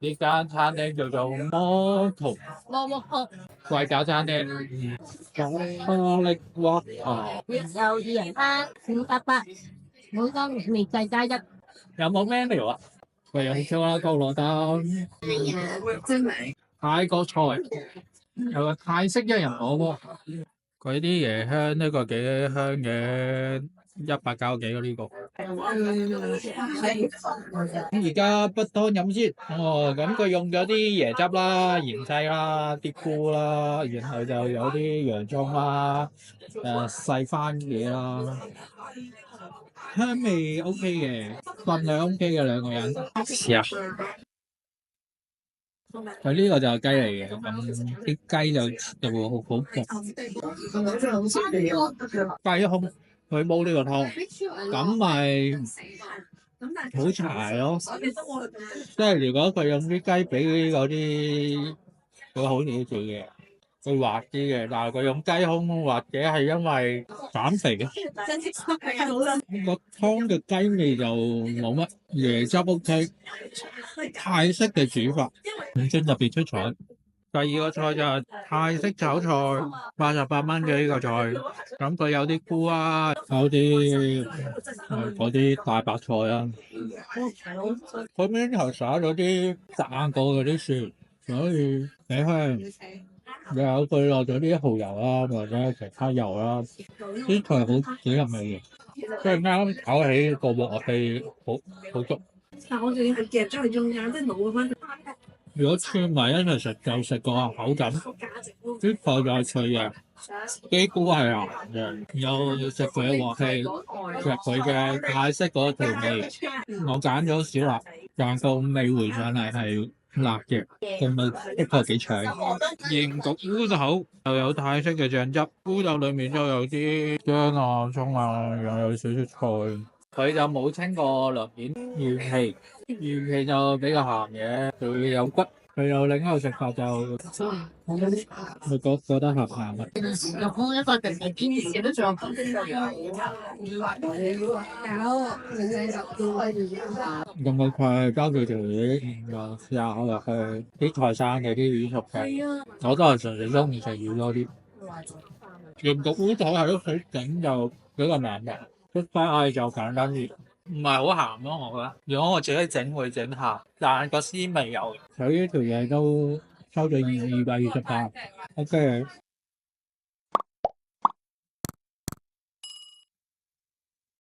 呢間餐廳叫做魔童摸摸殼，貴餃餐廳，咖力鍋有2人餐588，每個麵仔加一。有冇 menu 啊？佢有超啦高羅蛋，泰國菜，有個泰式一人火鍋，佢啲椰香呢個幾香嘅，190幾呢個。咁而家不當飲先，咁佢用咗啲椰汁啦、芫茜啦、啲菇啦，然後就有啲洋葱啦、細番嘢啦，香味 OK 嘅，份量 OK 嘅兩個人。試下，佢呢個就係雞嚟嘅，咁啲雞就會好薄，雞胸佢煲呢個湯，咁咪好柴咯。即係如果佢用啲雞髀嗰啲，會好啲嘅，會滑啲嘅。但係佢用雞胸或者係因為減肥嘅，個湯嘅雞味就冇乜，椰汁 OK，泰式嘅煮法，唔算特別出彩。第二個菜就係泰式炒菜，88蚊嘅呢個菜，咁佢有啲菇啊，有啲嗰啲大白菜啊，佢面頭灑咗啲炸過嗰啲蒜，所以幾香。又有佢落咗啲蠔油啦，或者其他油啦，啲菜好幾入味嘅，即係啱炒起個鑊氣好足。但我仲要係夾咗喺中間，即係冇咁樣。如果串埋一齊食就食個口感，啲菜就係脆嘅，啲菇係鹹嘅，有食佢嘅鑊氣，食佢嘅泰式嗰條味。我揀咗小辣，但個味回上嚟係辣嘅，個味的確幾長。鹽焗烏頭又有泰式嘅醬汁，烏頭裡面都有啲薑啊、葱啊，又有少少菜。佢就冇清過涼面魚皮，魚皮就比較鹹嘅，佢有骨。佢有另一個食法就，佢覺得鹹鹹嘅。有一個人係堅持都仲用個筷包住條魚，就試下落去啲菜生嘅啲魚熟嘅。我都係純粹中意食魚多啲。鹽焗烏頭喺屋企整就比較難嘅，出街嗌就簡單啲。唔係好鹹咯，我覺得。如果我自己整會整鹹，但係個鮮味有。佢呢條嘢都收咗228，OK。